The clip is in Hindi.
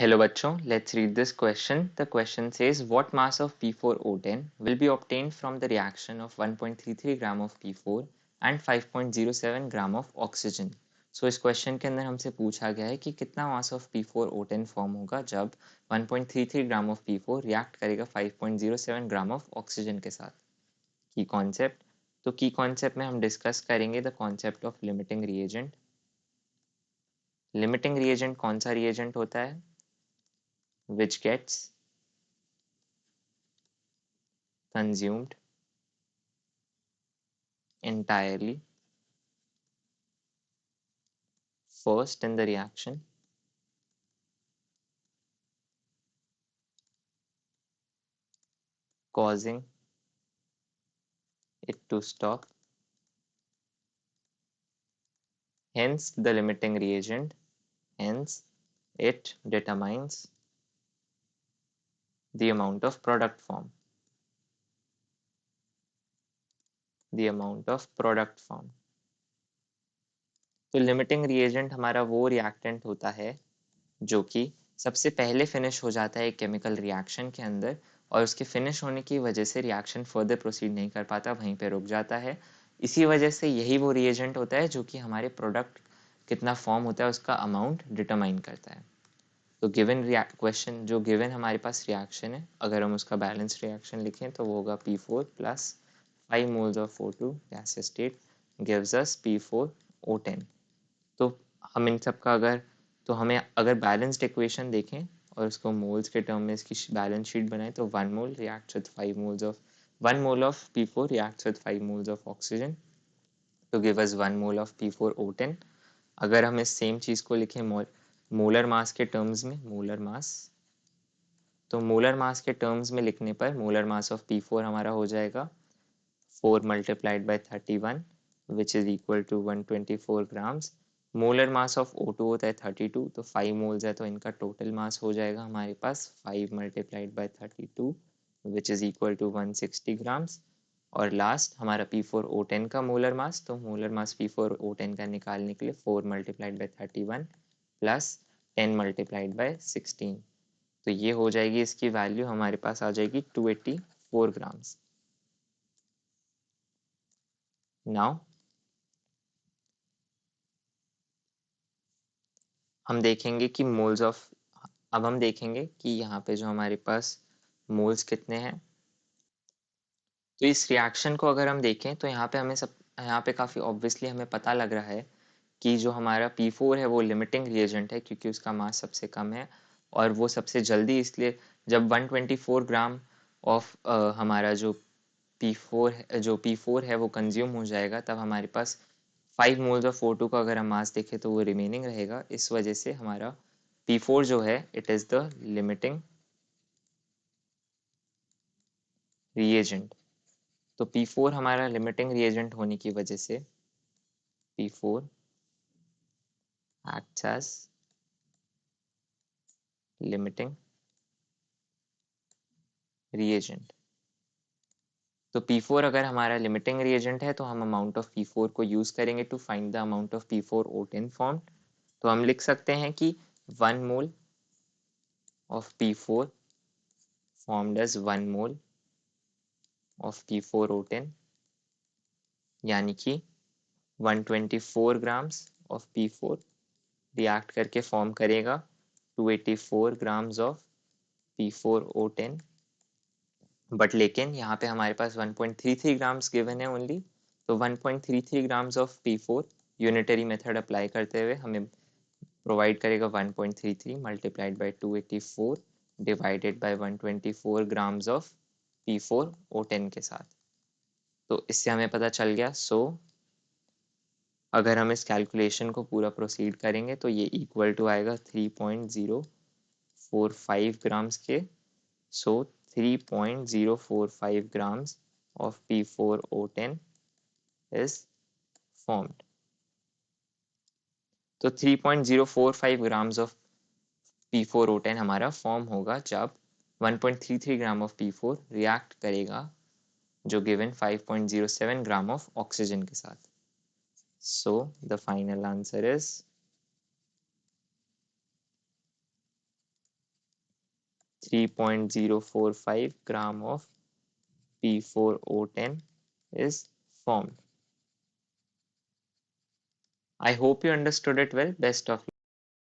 Hello bachcho, let's read this question. The question says what mass of P4O10 will be obtained from the reaction of 1.33 gram of P4 and 5.07 gram of oxygen. So इस क्वेश्चन के अंदर हमसे पूछा गया है कि कितना मास ऑफ P4O10 फॉर्म होगा जब 1.33 ग्राम ऑफ P4 रिएक्ट करेगा 5.07 ग्राम ऑफ ऑक्सीजन के साथ. की कॉन्सेप्ट. तो की कॉन्सेप्ट में हम डिस्कस करेंगे the concept of limiting reagent. Limiting reagent कौन सा रिएजेंट होता है which gets consumed entirely first in the reaction causing it to stop. Hence the limiting reagent. Hence it determines the amount of product form. The amount of product form. तो लिमिटिंग रिएजेंट हमारा वो रिएक्टेंट होता है जो कि सबसे पहले फिनिश हो जाता है केमिकल रिएक्शन के अंदर और उसके फिनिश होने की वजह से रिएक्शन फर्दर प्रोसीड नहीं कर पाता, वहीं पे रुक जाता है. इसी वजह से यही वो रिएजेंट होता है जो कि हमारे प्रोडक्ट कितना फॉर्म होता है उसका अमाउंट डिटरमाइन करता है. तो गिवन क्वेश्चन जो गिवन हमारे पास रिएक्शन है, अगर हम उसका बैलेंस रिएक्शन लिखें तो वो होगा P4 plus 5 moles of O2 gaseous state gives us P4O10. तो हम इन सब का तो हमें अगर बैलेंस्ड इक्वेशन देखें और उसको मोल्स के टर्म में इसकी बैलेंस शीट बनाए तो 1 mole reacts with 5 moles of 1 mole of P4 reacts with 5 moles of oxygen to give us 1 mole of P4O10. अगर हम इस सेम चीज़ को लिखें मोलर मास के टर्म्स में, मोलर मास, तो मोलर मास के टर्म्स में लिखने पर मोलर मास ऑफ P4 हमारा हो जाएगा 4 multiplied by 31 which is equal to 124 grams. Molar mass of O2 होता है 32, तो 5 मोल्स है तो इनका टोटल मास हो जाएगा हमारे पास 5 multiplied by 32 which is equal to 160 grams. और लास्ट हमारा P4O10 का मोलर मास, तो मोलर मास P4O10 का निकालने के लिए 4 multiplied by 31 plus 10 multiplied by 16, तो ये हो जाएगी इसकी वैल्यू हमारे पास आ जाएगी 284 ग्राम्स. नाउ हम देखेंगे कि मोल्स ऑफ, अब हम देखेंगे कि यहाँ पे जो हमारे पास मोल्स कितने हैं. तो इस रिएक्शन को अगर हम देखें तो यहाँ पे काफ़ी ऑब्वियसली हमें पता लग रहा है कि जो हमारा P4 है वो लिमिटिंग रिएजेंट है क्योंकि उसका मास सबसे कम है और वो सबसे जल्दी, इसलिए जब 124 ग्राम ऑफ हमारा जो P4 है वो कंज्यूम हो जाएगा तब हमारे पास 5 मोल्स ऑफ O2 का अगर हम मास देखें तो वो रिमेनिंग रहेगा. इस वजह से हमारा P4 जो है it is the limiting reagent. तो P4 हमारा लिमिटिंग रिएजेंट होने की वजह से P4 acts as limiting reagent. तो P4 अगर हमारा लिमिटिंग रिएजेंट है तो हम अमाउंट ऑफ P4 को यूज करेंगे to find the amount of P4O10 form. तो हम लिख सकते हैं कि 1 mole of P4 formed as 1 mole of P4O10, यानी कि 124 ग्राम्स ऑफ P4 रिएक्ट करके फॉर्म करेगा 284 ग्राम्स ऑफ P4O10. बट लेकिन यहाँ पे हमारे पास 1.33 ग्राम्स गिवन है ओनली, तो 1.33 grams of P4 unitary method apply करते हुए हमें प्रोवाइड करेगा 1.33 multiplied by 284 divided by 124 grams of P4O10 के साथ. तो इससे हमें पता चल गया. अगर हम इस कैलकुलेशन को पूरा प्रोसीड करेंगे तो ये इक्वल टू आएगा 3.045 ग्राम्स के. So 3.045 grams of P4O10 is formed. तो 3.045 grams of P4O10 हमारा फॉर्म होगा जब 1.33 ग्राम ऑफ P4 रिएक्ट करेगा जो गिवन 5.07 ग्राम ऑफ ऑक्सीजन के साथ. So the final answer is 3.045 gram of P4O10 is formed. I hope you understood it well. Best of